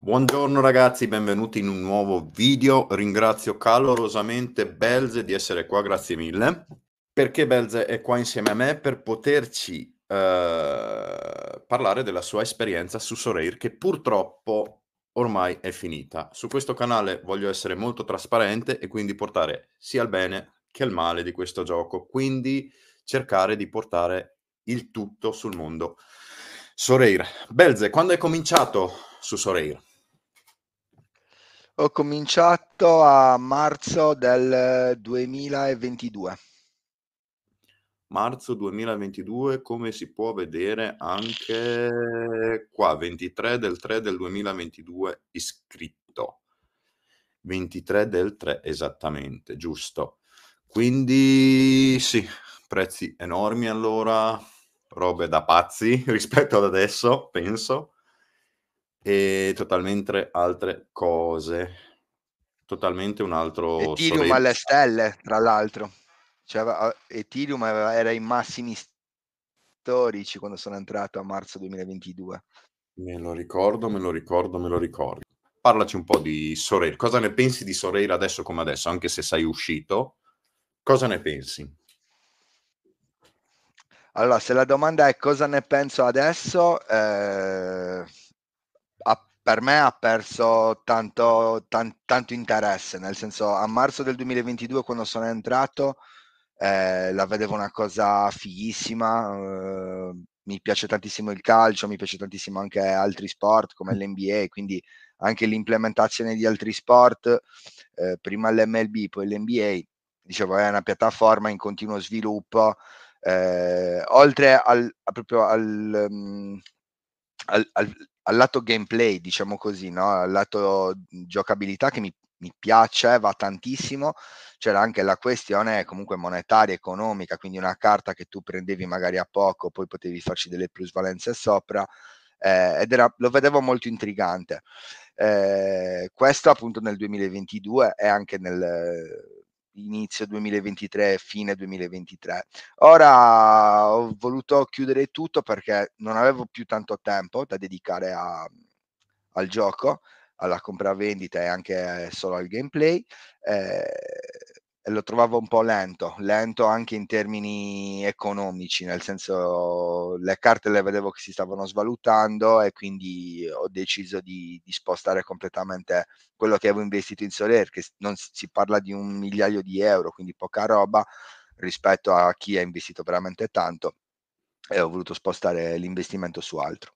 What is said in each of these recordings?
Buongiorno ragazzi, benvenuti in un nuovo video. Ringrazio calorosamente Belze di essere qua, grazie mille. Perché Belze è qua insieme a me per poterci parlare della sua esperienza su Sorare, che purtroppo ormai è finita. Su questo canale voglio essere molto trasparente e quindi portare sia il bene che il male di questo gioco, quindi cercare di portare il tutto sul mondo Sorare. Belze, quando hai cominciato su Sorare? Ho cominciato a marzo del 2022. Marzo 2022, come si può vedere anche qua, 23 del 3 del 2022 iscritto. 23 del 3 esattamente, giusto. Quindi sì, prezzi enormi allora, robe da pazzi rispetto ad adesso, penso, e totalmente altre cose. Totalmente un altro Ethereum Sorare. alle stelle, tra l'altro. Ethereum era ai massimi storici quando sono entrato a marzo 2022. Me lo ricordo, me lo ricordo, me lo ricordo. Parlaci un po' di Sorare. Cosa ne pensi di Sorare adesso come adesso, anche se sei uscito? Cosa ne pensi? Allora, se la domanda è cosa ne penso adesso, per me ha perso tanto interesse, nel senso a marzo del 2022 quando sono entrato la vedevo una cosa fighissima, mi piace tantissimo il calcio, mi piace tantissimo anche altri sport come l'NBA, quindi anche l'implementazione di altri sport, prima l'MLB, poi l'NBA, dicevo è una piattaforma in continuo sviluppo, oltre proprio al lato gameplay, diciamo così, no? Al lato giocabilità che mi piaceva tantissimo, c'era anche la questione comunque monetaria, economica, quindi una carta che tu prendevi magari a poco, poi potevi farci delle plusvalenze sopra, lo vedevo molto intrigante. Questo appunto nel 2022 e anche nel inizio 2023, fine 2023. Ora ho voluto chiudere tutto perché non avevo più tanto tempo da dedicare al gioco, alla compravendita e anche solo al gameplay. E lo trovavo un po' lento anche in termini economici, nel senso le carte le vedevo che si stavano svalutando e quindi ho deciso di spostare completamente quello che avevo investito in Solare, che non si parla di 1 migliaio di euro, quindi poca roba rispetto a chi ha investito veramente tanto, e ho voluto spostare l'investimento su altro.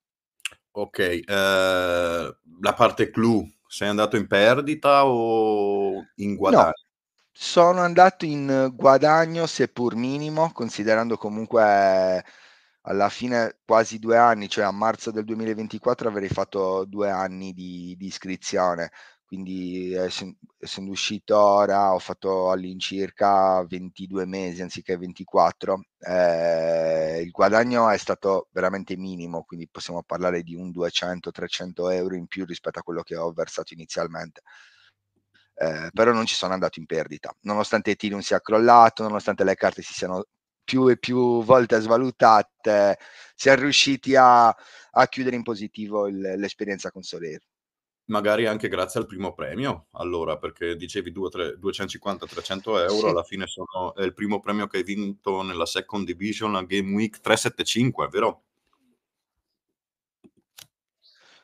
Ok, la parte clou, sei andato in perdita o in No, guadagno? sono andato in guadagno seppur minimo, considerando comunque alla fine quasi 2 anni, cioè a marzo del 2024 avrei fatto 2 anni di iscrizione, quindi essendo uscito ora ho fatto all'incirca 22 mesi anziché 24. Il guadagno è stato veramente minimo, quindi possiamo parlare di un 200-300 euro in più rispetto a quello che ho versato inizialmente. Però non ci sono andato in perdita, nonostante Ethereum sia crollato, nonostante le carte si siano più e più volte svalutate, siamo riusciti a chiudere in positivo l'esperienza con Solare. Magari anche grazie al primo premio, allora, perché dicevi 250-300 euro, Sì, alla fine è il primo premio che hai vinto nella Second Division a Game Week 375, vero?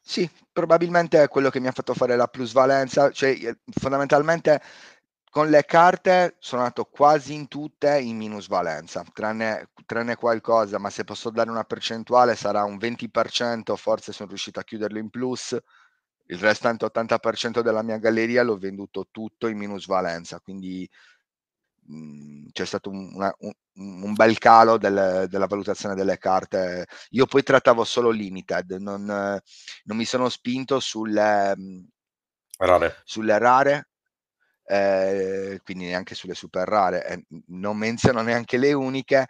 sì, probabilmente è quello che mi ha fatto fare la plusvalenza, cioè fondamentalmente con le carte sono andato quasi in tutte in minusvalenza, tranne qualcosa, ma se posso dare una percentuale sarà un 20%, forse sono riuscito a chiuderlo in plus, il restante 80% della mia galleria l'ho venduto tutto in minusvalenza, quindi c'è stato un bel calo della valutazione delle carte. Io poi trattavo solo limited, non mi sono spinto Rare. sulle rare, quindi neanche sulle super rare, non menziono neanche le uniche.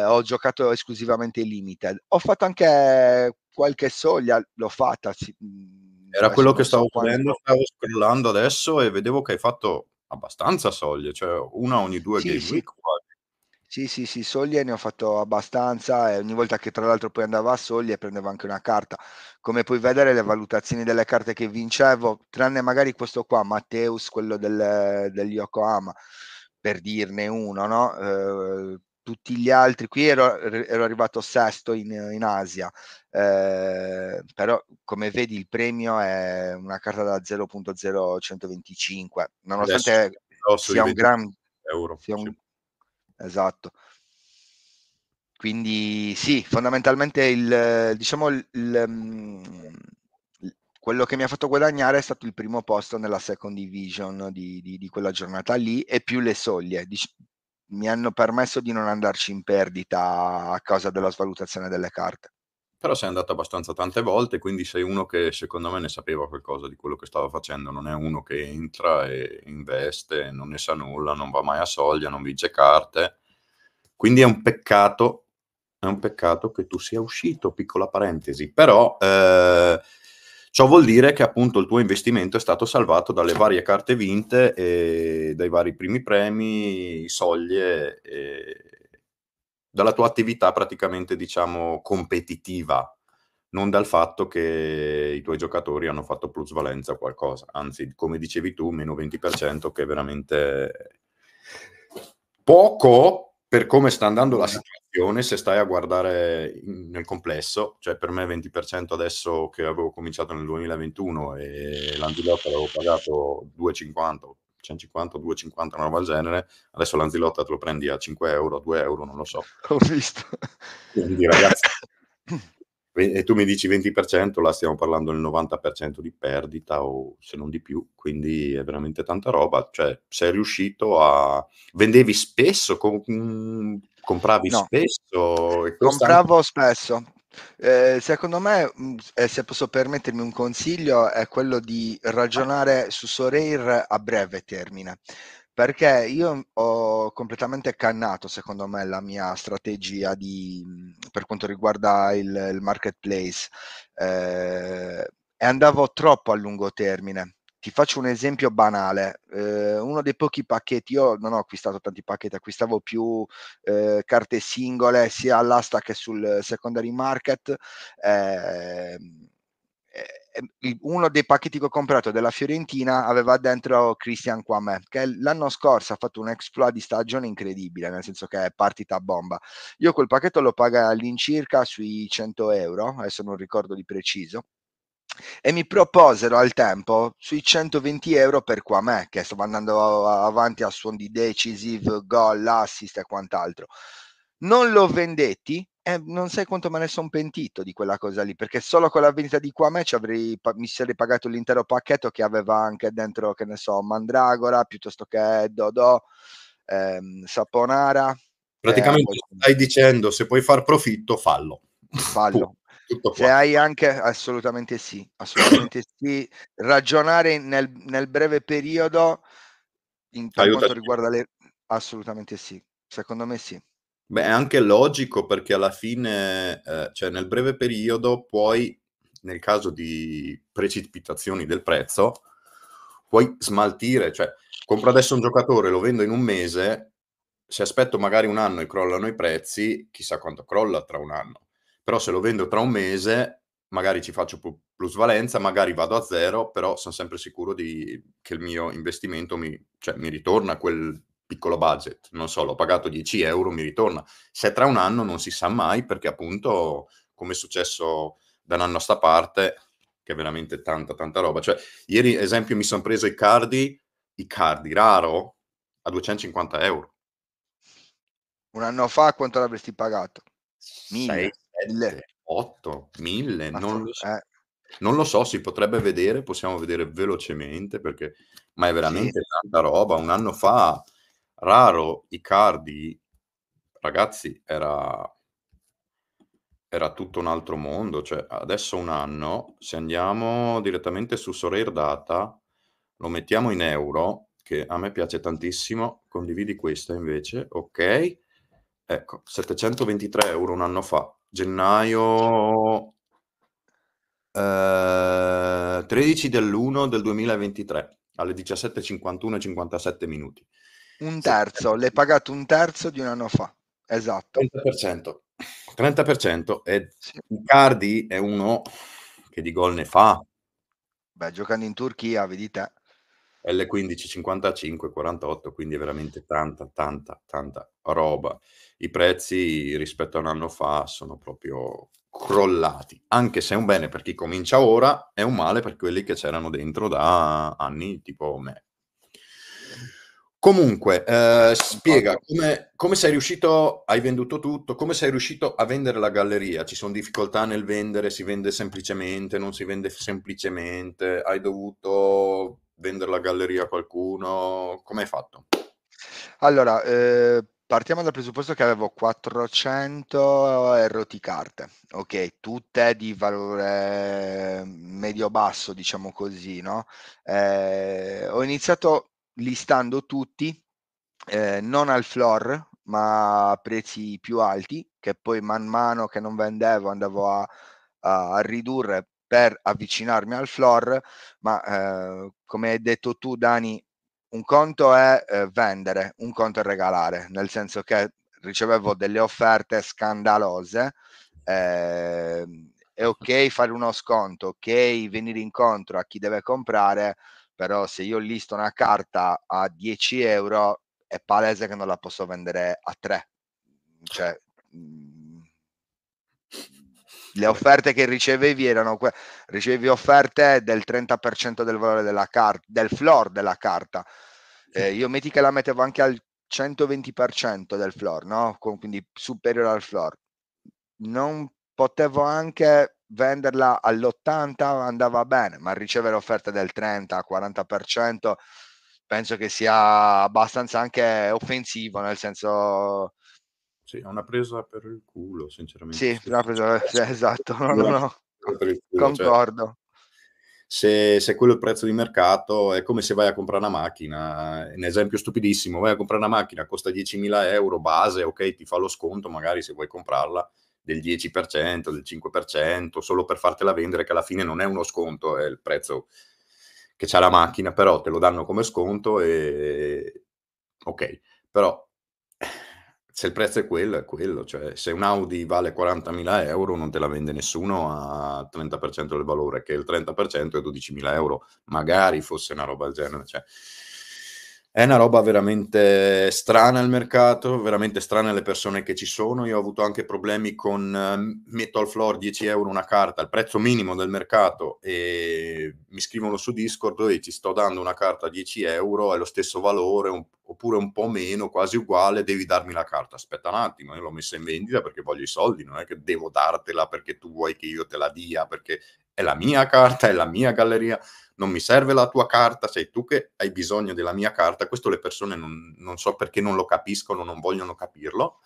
Ho giocato esclusivamente in limited, ho fatto anche qualche soglia, l'ho fatta, Era adesso quello che non so stavo vedendo, quanto. stavo scrollando adesso e vedevo che hai fatto abbastanza soglie, cioè una ogni 2 Sì, game sì, week quasi. Sì, sì, sì, Soglie ne ho fatto abbastanza e ogni volta che tra l'altro poi andavo a Soglie prendevo anche una carta. Come puoi vedere le valutazioni delle carte che vincevo, tranne magari questo qua, Matteus, quello degli Yokohama, per dirne uno, no? Tutti gli altri, qui ero arrivato sesto in Asia, però come vedi il premio è una carta da 0.0125, Adesso nonostante però sui sia un 20 gran... euro. Sia Sì. un, esatto. Quindi sì, fondamentalmente diciamo quello che mi ha fatto guadagnare è stato il primo posto nella second division di quella giornata lì e più le soglie. Mi hanno permesso di non andarci in perdita a causa della svalutazione delle carte. Però sei andato abbastanza tante volte, quindi sei uno che secondo me ne sapeva qualcosa di quello che stava facendo, non è uno che entra e investe, non ne sa nulla, non va mai a soglia, non vince carte. Quindi è un peccato che tu sia uscito, piccola parentesi. Però ciò vuol dire che appunto il tuo investimento è stato salvato dalle varie carte vinte e dai vari primi premi, soglie e dalla tua attività praticamente, diciamo, competitiva, non dal fatto che i tuoi giocatori hanno fatto plusvalenza o qualcosa. Anzi, come dicevi tu, meno 20%, che è veramente poco per come sta andando la situazione, se stai a guardare nel complesso. Cioè, per me 20% adesso, che avevo cominciato nel 2021 e l'Antilotta l'avevo pagato 2,50, 150, 2,50, una roba del genere, adesso l'Antilotta te lo prendi a 5 euro, 2 euro, non lo so. Ho visto. Quindi ragazzi, e tu mi dici 20%, là stiamo parlando del 90% di perdita o se non di più, quindi è veramente tanta roba. Cioè, sei riuscito a... Vendevi spesso, compravi No, spesso e questo anche... compravo spesso. Secondo me, se posso permettermi un consiglio, è quello di ragionare su Sorare a breve termine, perché io ho completamente cannato, secondo me, la mia strategia per quanto riguarda il marketplace, e andavo troppo a lungo termine. Ti faccio un esempio banale, uno dei pochi pacchetti, io non ho acquistato tanti pacchetti, acquistavo più carte singole sia all'asta che sul secondary market. Uno dei pacchetti che ho comprato della Fiorentina aveva dentro Christian Quamè, che l'anno scorso ha fatto un exploit di stagione incredibile, nel senso che è partita a bomba. Io quel pacchetto lo pagai all'incirca sui 100 euro, adesso non ricordo di preciso, e mi proposero al tempo sui 120 euro per Quamè, che stava andando avanti a suon di decisive, gol, assist e quant'altro. Non lo vendetti e non sai quanto me ne sono pentito di quella cosa lì, perché solo con la vendita di Quamè mi sarei pagato l'intero pacchetto che aveva anche dentro, che ne so, Mandragora, piuttosto che Dodò, Saponara. Praticamente Poi stai dicendo, se puoi far profitto, fallo. fallo. Tutto Se qua. hai anche, assolutamente sì, ragionare nel breve periodo per quanto Aiutaci. riguarda le... Assolutamente sì, secondo me sì. Beh, è anche logico perché alla fine, cioè nel breve periodo puoi, nel caso di precipitazioni del prezzo, puoi smaltire, cioè compro adesso un giocatore, lo vendo in un mese, se aspetto magari un anno e crollano i prezzi, chissà quanto crolla tra un anno. Però se lo vendo tra un mese, magari ci faccio plusvalenza, magari vado a zero, però sono sempre sicuro che il mio investimento cioè, mi ritorna quel piccolo budget. Non so, l'ho pagato 10 euro, mi ritorna. Se tra un anno non si sa mai, perché appunto, come è successo da un anno a sta parte, che è veramente tanta, tanta roba. Cioè, ieri, esempio, mi sono preso i cardi raro a 250 euro. Un anno fa quanto l'avresti pagato? 6, 1000, 1000. 7, 8, 1000, non lo so. Eh, Non lo so, si potrebbe vedere, possiamo vedere velocemente perché, ma è sì. veramente tanta roba. Un anno fa, raro, Icardi, ragazzi, era tutto un altro mondo. Cioè, adesso un anno, se andiamo direttamente su Sorare Data, lo mettiamo in euro, che a me piace tantissimo, condividi questa invece, ok. Ecco, 723 euro un anno fa, gennaio 13 dell'1 del 2023, alle 17:51 e 57 minuti. Un terzo, 700 l'hai pagato un terzo di un anno fa. esatto. 30%. 30% e Sì. Icardi è uno che di gol ne fa. Beh, giocando in Turchia, vedi te. L15 55, 48, quindi è veramente tanta, tanta, tanta roba. I prezzi rispetto a un anno fa sono proprio crollati, anche se è un bene per chi comincia ora, è un male per quelli che c'erano dentro da anni, tipo me. Comunque, spiega Concordo. come sei riuscito, hai venduto tutto, come sei riuscito a vendere la galleria? Ci son difficoltà nel vendere? Si vende semplicemente, non si vende semplicemente? Hai dovuto vendere la galleria a qualcuno? Come hai fatto? Allora, partiamo dal presupposto che avevo 400 e rotti carte, okay, tutte di valore medio-basso, diciamo così, no, ho iniziato listando tutti, non al floor, ma a prezzi più alti, che poi man mano che non vendevo andavo a ridurre per avvicinarmi al floor, ma, come hai detto tu Dani, un conto è, vendere, un conto è regalare, nel senso che ricevevo delle offerte scandalose, è okay fare uno sconto, okay venire incontro a chi deve comprare, però se io listo una carta a 10 € è palese che non la posso vendere a 3. Cioè, le offerte che ricevevi erano ricevevi offerte del 30% del valore del floor della carta. Io metti che la mettevo anche al 120% del floor, no, quindi superiore al floor. Non potevo anche venderla all'80, andava bene, ma ricevere offerte del 30, 40% penso che sia abbastanza anche offensivo, nel senso Sì, è una presa per il culo sinceramente. sì, no, sì, esatto, no, no, no, Per il culo, cioè concordo. se quello è il prezzo di mercato, è come se vai a comprare una macchina. Un esempio stupidissimo: vai a comprare una macchina, costa 10.000 € base, okay, ti fa lo sconto magari se vuoi comprarla del 10%, del 5%, solo per fartela vendere, che alla fine non è uno sconto, è il prezzo che c'ha la macchina, però te lo danno come sconto, okay. Però se il prezzo è quello, cioè se un Audi vale 40.000 € non te la vende nessuno a 30% del valore, che il 30% è 12.000 €, magari fosse una roba del genere, cioè è una roba veramente strana il mercato, veramente strane le persone che ci sono. Io ho avuto anche problemi con metto al floor 10 € una carta, il prezzo minimo del mercato, e mi scrivono su Discord: "Ehi, ti sto dando una carta a 10 €, è lo stesso valore, oppure un po' meno, quasi uguale, devi darmi la carta". Aspetta un attimo, io l'ho messa in vendita perché voglio i soldi, non è che devo dartela perché tu vuoi che io te la dia, perché è la mia carta, è la mia galleria, non mi serve la tua carta, sei tu che hai bisogno della mia carta. Questo le persone non so perché non lo capiscono, non vogliono capirlo.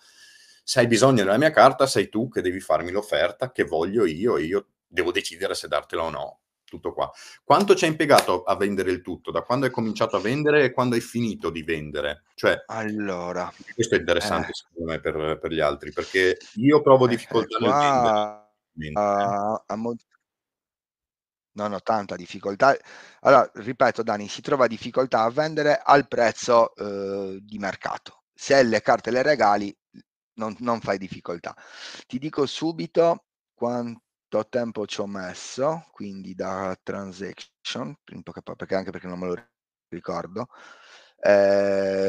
Se hai bisogno della mia carta, sei tu che devi farmi l'offerta che voglio io e io devo decidere se dartela o no. Tutto qua. Quanto ci hai impiegato a vendere il tutto? Da quando hai cominciato a vendere e quando hai finito di vendere? Cioè, Allora, questo è eh, interessante secondo me per gli altri, perché io provo difficoltà nel vendere. qua a mo non ho tanta difficoltà. Allora, ripeto Dani, si trova difficoltà a vendere al prezzo, di mercato. Se le carte le regali, non fai difficoltà. Ti dico subito quanto tempo ci ho messo, quindi da transaction, in poche pa perché anche perché non me lo ricordo.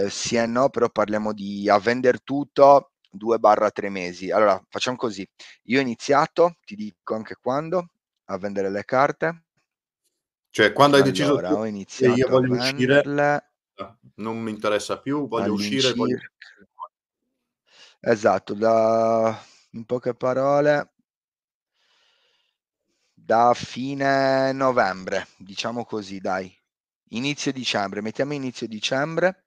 Sì e no, però parliamo di a vender tutto 2/3 mesi. Allora, facciam così: io ho iniziato, ti dico anche quando, a vendere le carte. Cioè, quando hai deciso tu Allora, ho che io iniziato a voglio uscire, venderle non mi interessa più, voglio uscire, voglio all'incirca esatto, in poche parole, da fine novembre, diciamo così dai. Inizio dicembre, mettiamo inizio dicembre,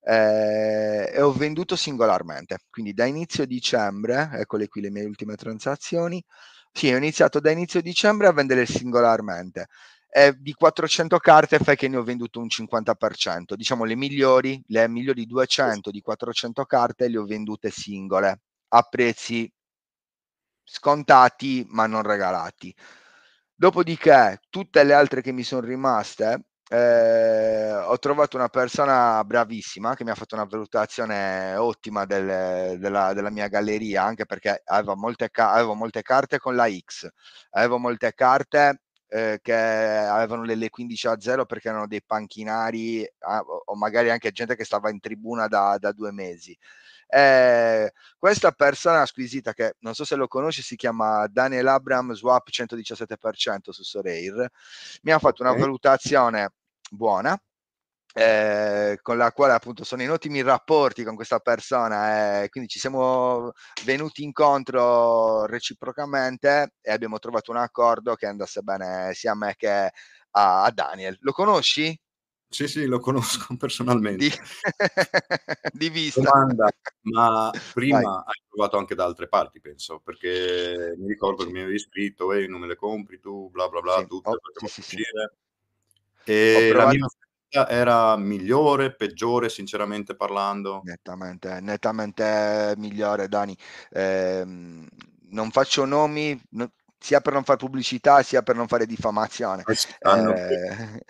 e ho venduto singolarmente. Quindi da inizio dicembre, eccole qui le mie ultime transazioni, sì, ho iniziato da inizio dicembre a vendere singolarmente. Di 400 carte fai che ne ho venduto un 50%. Diciamo le migliori 200 di 400 carte le ho vendute singole, a prezzi scontati ma non regalati. Dopodiché tutte le altre che mi son rimaste, ho trovato una persona bravissima che mi ha fatto una valutazione ottima della mia galleria, anche perché avevo molte carte con la X, avevo molte carte che avevano le 15-0 perché erano dei panchinari, o magari anche gente che stava in tribuna da 2 mesi. Questa persona squisita, che non so se lo conosci, si chiama Daniel Abram, swap 117% su Sorare, mi ha fatto una Ok. valutazione buona, con la quale appunto sono in ottimi rapporti con questa persona, quindi ci siamo venuti incontro reciprocamente e abbiamo trovato un accordo che andasse bene sia a me che a Daniel. Lo conosci? Sì, sì, lo conosco Di, personalmente. di vista. Domanda, ma Vai. prima hai provato anche da altre parti, penso, perché mi ricordo che Sì, mi avevi scritto: "Ehi, non me le compri tu, bla bla bla, sì, tutte perché sì, voglio sì, sì. uscire". Ho E la mia provato offerta era migliore, peggiore, sinceramente parlando? nettamente migliore, Dani. Non faccio nomi, sia per non fare pubblicità, sia per non fare diffamazione. Si sanno che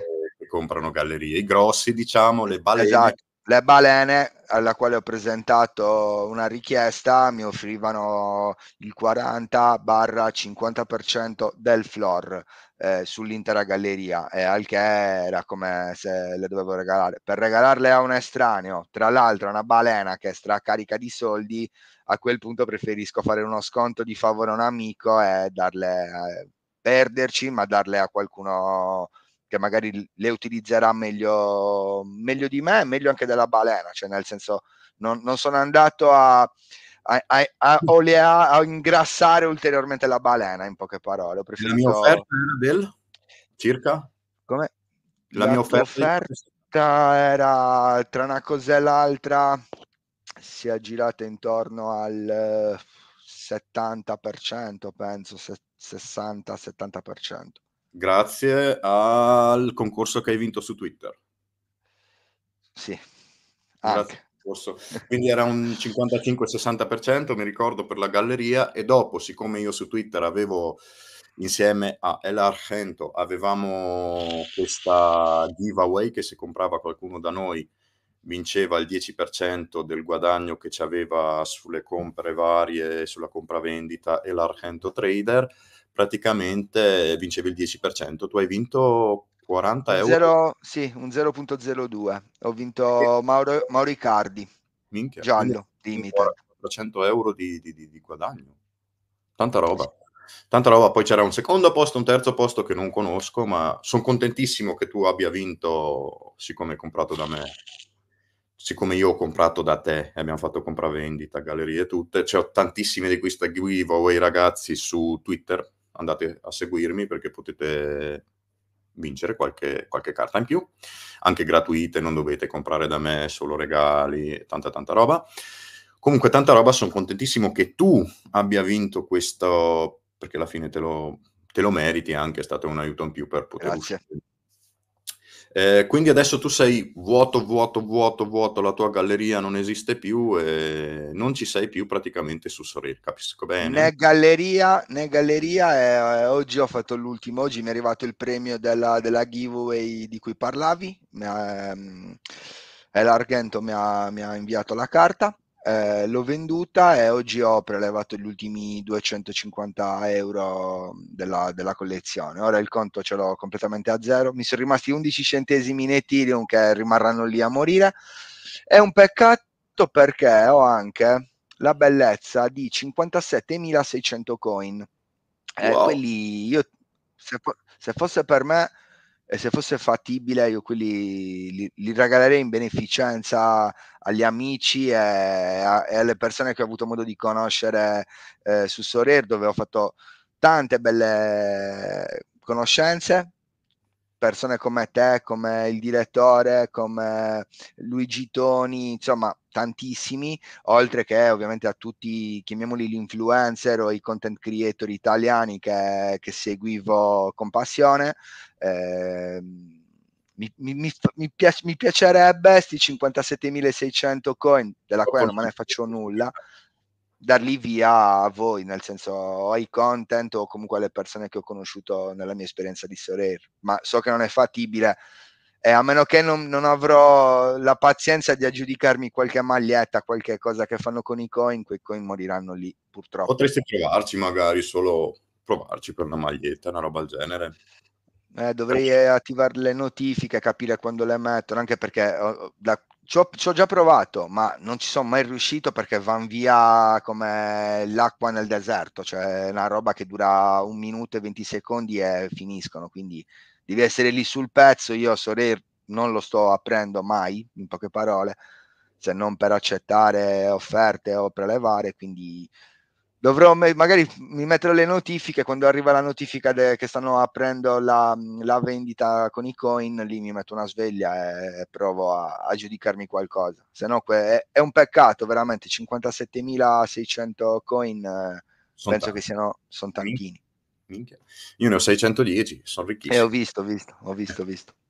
comprano gallerie. I grossi, diciamo, le balene. Esatto, le balene alla quale ho presentato una richiesta mi offrivano il 40-50% del floor sull'intera galleria, e al che era come se le dovevo regalare. Per regalarle a un estraneo, tra l'altro una balena che è stracarica di soldi, a quel punto preferisco fare uno sconto di favore a un amico e darle, perderci, ma darle a qualcuno che magari le utilizzerà meglio di me e meglio anche della balena, cioè nel senso non sono andato a ingrassare ulteriormente la balena, in poche parole, ho La mia offerta preferito. era del circa? Come? La La mia tua offerta di quanto? offerta era, tra una cosa e l'altra, si è girata intorno al 70%, penso, 60-70%. Grazie al concorso che hai vinto su Twitter. Sì, Grazie anche. al concorso. Quindi era un 55-60%, mi ricordo, per la galleria, e dopo, siccome io su Twitter avevo, insieme a El Argento, avevamo questa giveaway che se comprava qualcuno da noi vinceva il 10% del guadagno che ci aveva sulle compre varie, sulla compravendita e l'Argento Trader, praticamente vincevi il 10%. Tu hai vinto 40 Un euro. 0, sì, un 0.02. Ho vinto Mauro Icardi, Minchia, quindi giallo, limited. 400 euro di guadagno. Tanta roba. Tanta roba. Poi c'era un secondo posto, un terzo posto che non conosco, ma son contentissimo che tu abbia vinto, siccome hai comprato da me. Siccome io ho comprato da te e abbiamo fatto compravendita, gallerie e tutte, c'ho tantissime di queste giveaway, ragazzi, su Twitter. Andate a seguirmi perché potete vincere qualche carta in più, anche gratuite, non dovete comprare da me, solo regali, tanta roba. Comunque tanta roba, son contentissimo che tu abbia vinto questo, perché alla fine te lo meriti anche, è stato un aiuto in più per poter Grazie. uscire. Quindi adesso tu sei vuoto, la tua galleria non esiste più e non ci sei più praticamente su Sorare, capisco bene? Né galleria, e oggi ho fatto l'ultimo, oggi mi è arrivato il premio della giveaway di cui parlavi, l'Argento mi ha inviato la carta, l'ho venduta e oggi ho prelevato gli ultimi 250 euro della collezione. Ora il conto ce l'ho completamente a zero, mi sono rimasti 11 centesimi in Ethereum che rimarranno lì a morire. È un peccato perché ho anche la bellezza di 57.600 coin. Wow, Quelli io, se fosse per me e se fosse fattibile, io quelli li regalerei in beneficenza agli amici e alle persone che ho avuto modo di conoscere su Sorare, dove ho fatto tante belle conoscenze, persone come te, come il direttore, come Luigi Toni, insomma tantissimi, oltre che ovviamente a tutti, chiamiamoli gli influencer o i content creator italiani che seguivo con passione. Eh, mi piacerebbe sti 57.600 coin, della quale non me ne faccio nulla, darli via a voi, nel senso ai content o comunque alle persone che ho conosciuto nella mia esperienza di Sorare, ma so che non è fattibile E a meno che non avrò la pazienza di aggiudicarmi qualche maglietta, qualche cosa che fanno con i coin, quei coin moriranno lì, purtroppo. Potresti provarci magari, solo provarci per una maglietta, una roba al genere. Dovrei attivare le notifiche, capire quando le mettono, anche perché c'ho già provato, ma non ci sono mai riuscito perché van via come l'acqua nel deserto, cioè è una roba che dura 1 minuto e 20 secondi e finiscono, quindi devi essere lì sul pezzo. Io Sorare non lo sto aprendo mai, in poche parole, se non per accettare offerte o prelevare, quindi dovrò magari mi metterò le notifiche quando arriva la notifica che stanno aprendo la vendita con i coin, lì mi metto una sveglia e provo a giudicarmi qualcosa, se no è un peccato veramente. 57.600 coin, Son penso che tanti. sono Min tantini. minchia. Io ne ho 610, son Ho ricchissimo. visto.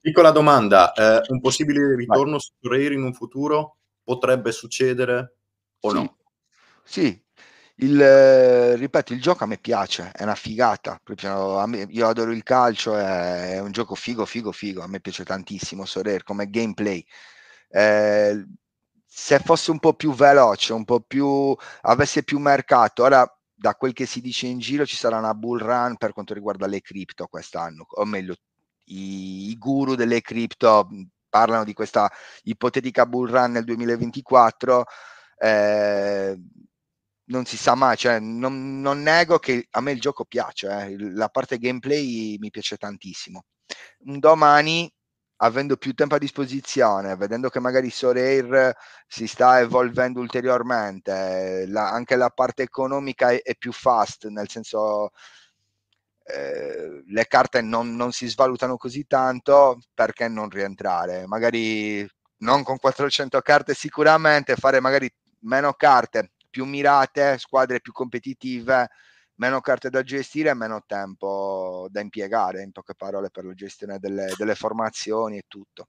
Piccola domanda, un possibile Vai. ritorno su Rare in un futuro potrebbe succedere o Sì, no? sì. Ripeto, il gioco a me piace, è una figata. Proprio io adoro il calcio, è un gioco figo, figo, figo. A me piace tantissimo Sorare come gameplay. Eh, Se fosse un po' più veloce, un po' più, avesse più mercato. Ora, da quel che si dice in giro, ci sarà una bull run per quanto riguarda le cripto quest'anno, o meglio, i guru delle cripto parlano di questa ipotetica bull run nel 2024. eh, Non si sa mai, cioè non nego che a me il gioco piace, la parte gameplay mi piace tantissimo. Un domani, avendo più tempo a disposizione, vedendo che magari Sorare si sta evolvendo ulteriormente, anche la parte economica è più fast, nel senso le carte non si svalutano così tanto, perché non rientrare? Magari non con 400 carte sicuramente, fare magari meno carte, più mirate, squadre più competitive, meno carte da gestire, meno tempo da impiegare, in poche parole, per la gestione delle formazioni e tutto.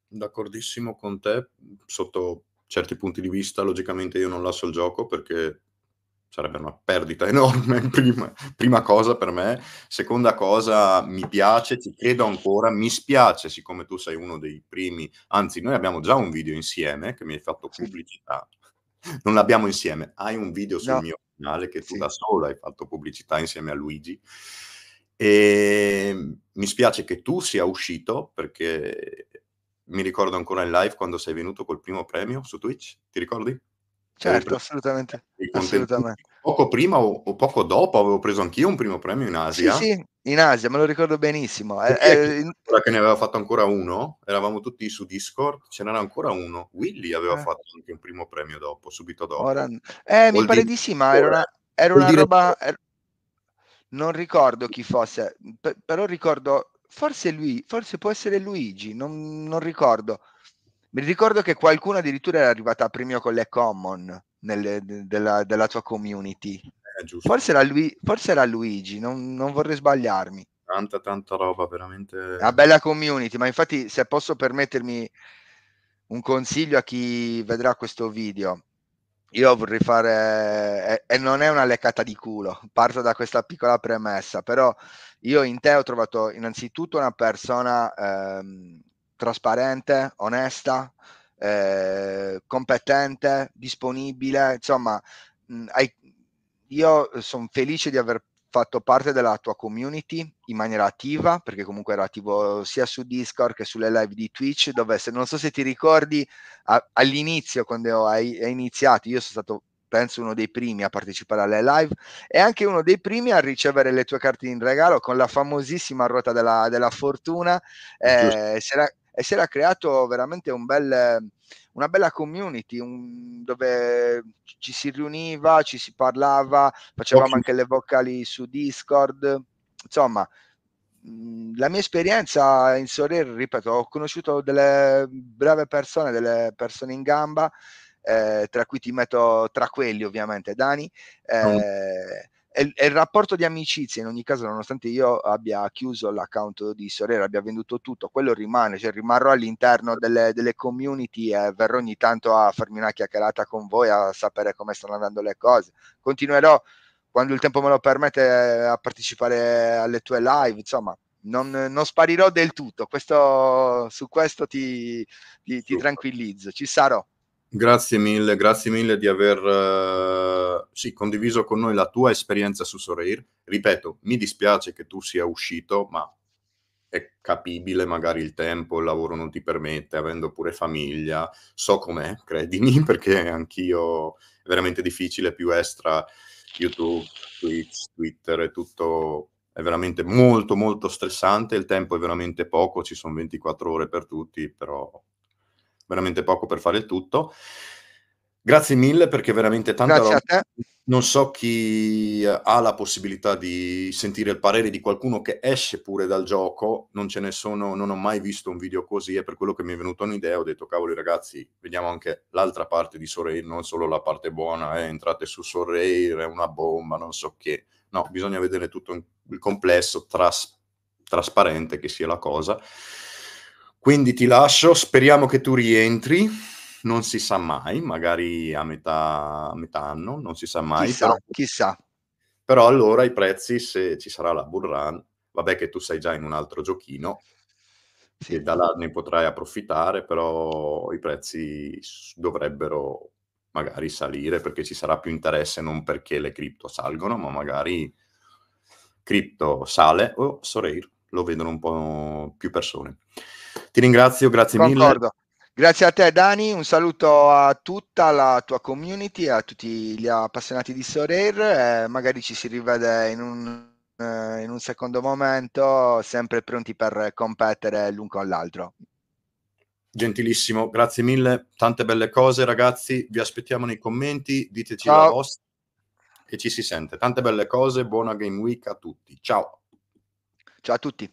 D'accordissimo con te, sotto certi punti di vista. Logicamente io non lascio il gioco perché sarebbe una perdita enorme, prima cosa per me. Seconda cosa, mi piace, ci credo ancora, mi spiace siccome tu sei uno dei primi, anzi noi abbiamo già un video insieme che mi hai fatto Sì. pubblicità. Non l'abbiamo insieme, hai un video sul No, mio canale che tu sì. da solo hai fatto pubblicità insieme a Luigi. Mi spiace che tu sia uscito perché mi ricordo ancora in live quando sei venuto col primo premio su Twitch, ti ricordi? Che avevi Certo, preso assolutamente, dei contenuti. assolutamente. Poco prima o poco dopo avevo preso anch'io un primo premio in Sì, Asia. sì, in Asia, me lo ricordo benissimo. E chi è che ora che ne aveva fatto ancora uno? Eravamo tutti su Discord, ce n'era ancora uno. Willy aveva Eh, fatto anche un primo premio dopo, subito ora dopo. O mi il pare di sì, ma era o il una direttore. roba, non ricordo chi fosse, però ricordo, forse può essere Luigi, non ricordo. Mi ricordo che qualcuno addirittura era arrivato a premio con le common della tua community. Giusto. Forse era Luigi, non vorrei sbagliarmi. Tanta roba, È una veramente. bella community, ma infatti, se posso permettermi un consiglio a chi vedrà questo video, io vorrei fare, e non è una leccata di culo, parto da questa piccola premessa, però io in te ho trovato innanzitutto una persona trasparente, onesta, competente, disponibile, insomma, io sono felice di aver fatto parte della tua community in maniera attiva, perché comunque ero attivo sia su Discord che sulle live di Twitch, dove, non so se ti ricordi, all'inizio, quando hai iniziato, io sono stato, penso, uno dei primi a partecipare alle live e anche uno dei primi a ricevere le tue carte in regalo con la famosissima ruota della fortuna. Giusto. Si era creato veramente una bella community, dove ci si riuniva, ci si parlava, facevamo Pochi anche le vocali su Discord. Insomma, la mia esperienza in Sorare, ripeto, ho conosciuto delle brave persone, delle persone in gamba, tra cui ti metto tra quelli ovviamente Dani, non e il rapporto di amicizia in ogni caso, nonostante io abbia chiuso l'account di Sorare, abbia venduto tutto, quello rimane, cioè rimarrò all'interno delle community e verrò ogni tanto a farmi una chiacchierata con voi, a sapere come stanno andando le cose. Continuerò, quando il tempo me lo permette, a partecipare alle tue live, insomma. non sparirò del tutto, su questo ti tranquillizzo, ci sarò. Grazie mille di aver sì, condiviso con noi la tua esperienza su Sorare. Ripeto, mi dispiace che tu sia uscito, ma è capibile, magari il tempo, il lavoro non ti permette, avendo pure famiglia. So com'è, credimi, perché anch'io è veramente difficile, più extra YouTube, Twitch, Twitter, è tutto è veramente molto, molto stressante, il tempo è veramente poco, ci son 24 ore per tutti, però veramente poco per fare il tutto. Grazie mille perché veramente tanta Grazie roba. a te. Non so chi ha la possibilità di sentire il parere di qualcuno che esce pure dal gioco, non ho mai visto un video così, è per quello che mi è venuta un'idea, ho detto: "Cavoli ragazzi, vediamo anche l'altra parte di Sorare, non solo la parte buona, entrate su Sorare, è una bomba, non so che". No, bisogna vedere tutto il complesso, trasparente che sia la cosa. Quindi ti lascio, speriamo che tu rientri, non si sa mai, magari a metà anno, non si sa mai, Chissà, chissà. però allora i prezzi, se ci sarà la bull run, vabbè che tu sei già in un altro giochino Sì. e da là ne potrai approfittare, però i prezzi dovrebbero magari salire perché ci sarà più interesse, non perché le cripto salgono, ma magari cripto sale o Sorare lo vedono un po' più persone. Ti ringrazio, grazie mille. Concordo. Grazie a te Dani, un saluto a tutta la tua community, a tutti gli appassionati di Sorare, magari ci si rivede in un secondo momento, sempre pronti per competere l'un con l'altro. Gentilissimo, grazie mille, tante belle cose ragazzi, vi aspettiamo nei commenti, diteci la Ciao, vostra e ci si sente. Tante belle cose, buona Game Week a tutti. Ciao. ciao a tutti.